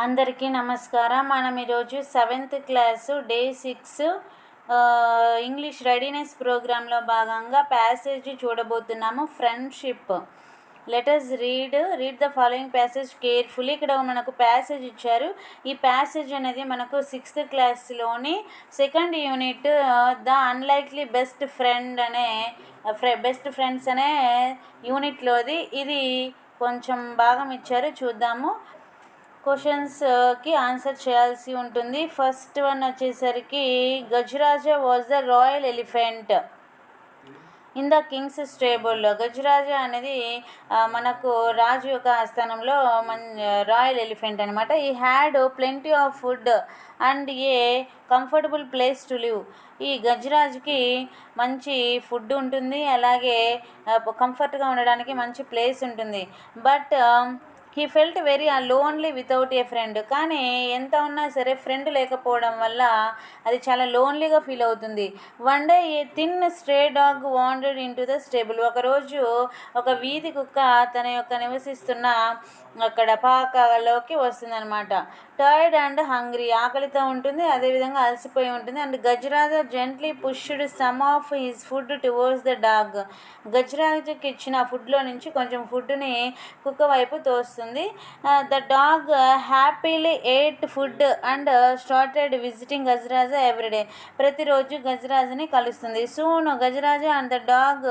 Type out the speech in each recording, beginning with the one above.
అందరికీ నమస్కారం. మనం ఈరోజు 7th class day 6 English readiness ప్రోగ్రాంలో భాగంగా ప్యాసేజ్ చూడబోతున్నాము. Friendship. Let's read the following passage carefully. ఇక్కడ మనకు ప్యాసేజ్ ఇచ్చారు. ఈ ప్యాసేజ్ అనేది మనకు 6th క్లాస్లోని second unit the unlikely best friends అనే యూనిట్లోది. ఇది కొంచెం భాగం ఇచ్చారు, చూద్దాము. క్వశ్చన్స్కి ఆన్సర్ చేయాల్సి ఉంటుంది. ఫస్ట్ వన్ వచ్చేసరికి Gajaraja was the royal elephant in the king's stable. Gajaraja అనేది మనకు రాజు యొక్క ఆస్థానంలో రాయల్ ఎలిఫెంట్ అనమాట. He had plenty of food and a comfortable place to live. ఈ గజరాజుకి మంచి ఫుడ్ ఉంటుంది, అలాగే కంఫర్ట్గా ఉండడానికి మంచి ప్లేస్ ఉంటుంది. But he felt very lonely without a friend. కానీ ఎంత ఉన్నా సరే ఫ్రెండ్ లేకపోవడం వల్ల అది చాలా లోన్లీగా ఫీల్ అవుతుంది. One day a thin stray dog wandered in to the stable. ఒకరోజు ఒక వీధి కుక్క తన యొక్క నివసిస్తున్న అక్కడ పాకలోకి వస్తుందన్నమాట. టైర్డ్ అండ్ హంగ్రీ, ఆకలితో ఉంటుంది, అదేవిధంగా అలసిపోయి ఉంటుంది. And Gajaraja gently pushed some of his food towards the dog. గజరాజుకి ఇచ్చిన ఫుడ్లో నుంచి కొంచెం ఫుడ్ని కుక్క వైపు తోస్తుంది. The dog happily ate food and started visiting Gajaraja every day. ప్రతిరోజు గజరాజుని కలుస్తుంది. Soon Gajaraja and the dog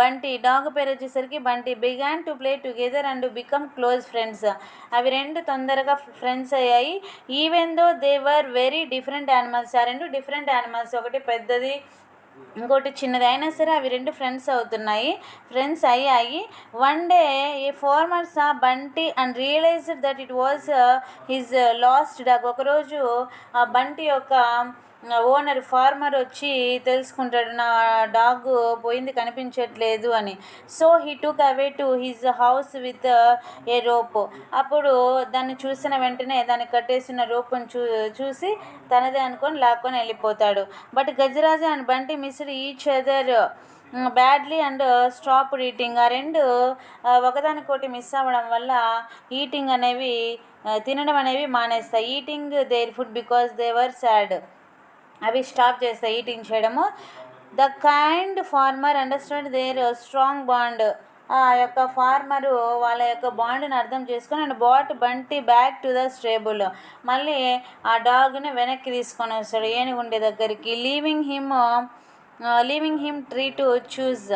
Bunty, dog పేరు వచ్చేసరికి Bunty, began to play together and become close friends. అవి రెండు తొందరగా ఫ్రెండ్స్ అయ్యాయి. Even though they were very different animals. ఆ రెండు డిఫరెంట్ యానిమల్స్, ఒకటి పెద్దది ఇంకోటి చిన్నది, అయినా సరే అవి రెండు ఫ్రెండ్స్ అయ్యాయి. One day a farmer saw Bunty and realized that it was his lost dog. ఒకరోజు ఆ బంటి యొక్క ఓనర్ ఫార్మర్ వచ్చి తెలుసుకుంటాడు, నా డాగ్ పోయింది, కనిపించట్లేదు అని. So he took away to his house with a rope. అప్పుడు దాన్ని చూసిన వెంటనే దాన్ని కట్టేసిన రోప్ని చూసి తనదే అనుకొని లాక్కొని వెళ్ళిపోతాడు. But Gajaraja and Bunty missed each other badly and stopped eating. ఆ రెండు ఒకదానికోటి మిస్ అవ్వడం వల్ల తినడం అనేవి మానేస్తాయి. Eating their food because they were sad. అవి స్టాప్ చేస్తాయి ఈటింగ్ చేయడము. The kind farmer understand their strong bond. ఆ యొక్క ఫార్మరు వాళ్ళ యొక్క బాండ్ని అర్థం చేసుకొని and brought Bunty back to the stable. మళ్ళీ ఆ డాగ్ని వెనక్కి తీసుకొని వస్తాడు ఏనుగుండే దగ్గరికి. Leaving him free to choose.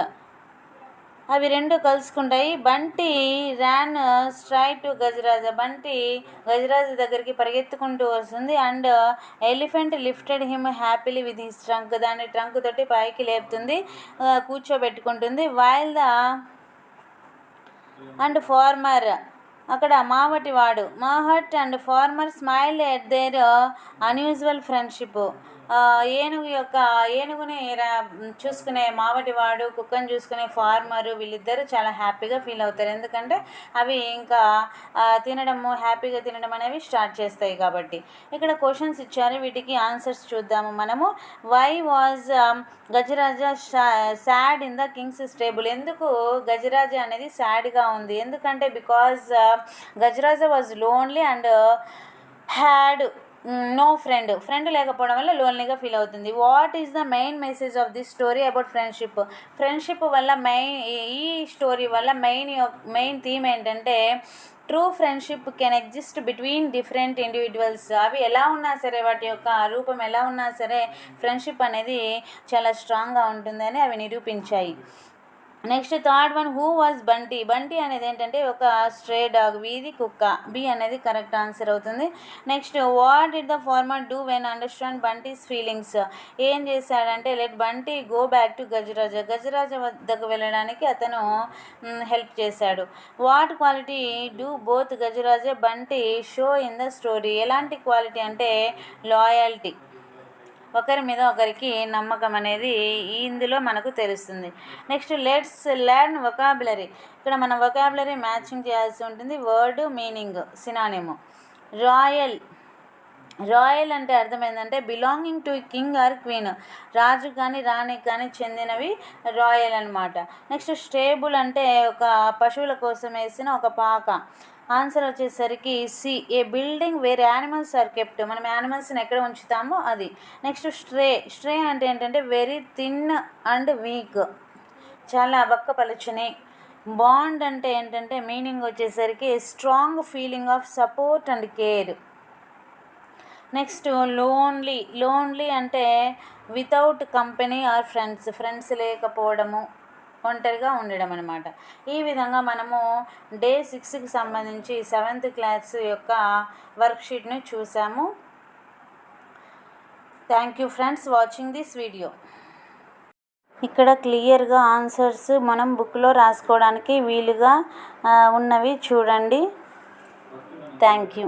అవి రెండు కలుసుకుంటాయి. Bunty ran straight to Gajaraja. Bunty Gajaraju దగ్గరికి పరిగెత్తుకుంటూ వస్తుంది. And elephant lifted him happily with his trunk. దాని ట్రంక్ తోటి పైకి లేపుతుంది, కూర్చోబెట్టుకుంటుంది. వైల్ ద అండ్ ఫార్మర్, అక్కడ mahout and farmer smile at their unusual friendship. ఏనుగుని చూసుకునే మావటివాడు, కుక్కను చూసుకునే ఫార్మరు, వీళ్ళిద్దరూ చాలా హ్యాపీగా ఫీల్ అవుతారు. ఎందుకంటే అవి ఇంకా హ్యాపీగా తినడం అనేవి స్టార్ట్ చేస్తాయి కాబట్టి. ఇక్కడ క్వశ్చన్స్ ఇచ్చారు, వీటికి ఆన్సర్స్ చూద్దాము మనము. Why was Gajaraja sad in the king's stable. ఎందుకు గజరాజా అనేది సాడ్గా ఉంది? ఎందుకంటే because Gajaraja was lonely and had no friend లేకపోవడం వల్ల లోన్లీగా ఫీల్ అవుతుంది. What is the main message of this story about friendship వల్ల ఈ స్టోరీ వల్ల మెయిన్ థీమ్ ఏంటంటే true friendship can exist between different individuals. అవి ఎలా ఉన్నా సరే, వాటి యొక్క రూపం ఎలా ఉన్నా సరే, ఫ్రెండ్షిప్ అనేది చాలా స్ట్రాంగ్గా ఉంటుందని అవి నిరూపించాయి. Next third one, who was Bunty. Bunty అనేది ఏంటంటే ఒక స్ట్రే డాగ్, వీధి కుక్క. బి అనేది కరెక్ట్ ఆన్సర్ అవుతుంది. Next what did the farmer do when understand Bunty's feelings. ఏం చేశాడంటే let Bunty go back to Gajaraja వద్దకు వెళ్ళడానికి అతను హెల్ప్ చేశాడు. What quality do both Gajaraja Bunty show in the story. ఎలాంటి క్వాలిటీ అంటే లాయల్టీ, ఒకరి మీద ఒకరికి నమ్మకం అనేది ఇందులో మనకు తెలుస్తుంది. Next let's learn vocabulary. ఇక్కడ మనం వొకాబులరీ మ్యాచింగ్ చేయాల్సి ఉంటుంది. Word meaning synonym. Royal royal అంటే అర్థమైందంటే belonging to king or queen, రాజు కానీ రాణికి కానీ చెందినవి రాయల్ అనమాట. నెక్స్ట్ స్టేబుల్ అంటే ఒక పశువుల కోసం వేసిన ఒక పాక. ఆన్సర్ వచ్చేసరికి C, a building where animals are kept, మనం యానిమల్స్ని ఎక్కడ ఉంచుతామో అది. నెక్స్ట్ స్ట్రే అంటే ఏంటంటే వెరీ థిన్ అండ్ వీక్, చాలా బక్కపలుచుని. బాండ్ అంటే ఏంటంటే మీనింగ్ వచ్చేసరికి strong feeling of support and care. Next lonely అంటే వితౌట్ కంపెనీ ఆర్ ఫ్రెండ్స్ లేకపోవడము, ఒంటరిగా ఉండడం అనమాట. ఈ విధంగా మనము డే 6కి సంబంధించి 7th క్లాస్ యొక్క వర్క్షీట్ని చూసాము. Thank you friends watching this video. ఇక్కడ క్లియర్గా ఆన్సర్స్ మనం బుక్లో రాసుకోవడానికి వీలుగా ఉన్నవి చూడండి. Thank you.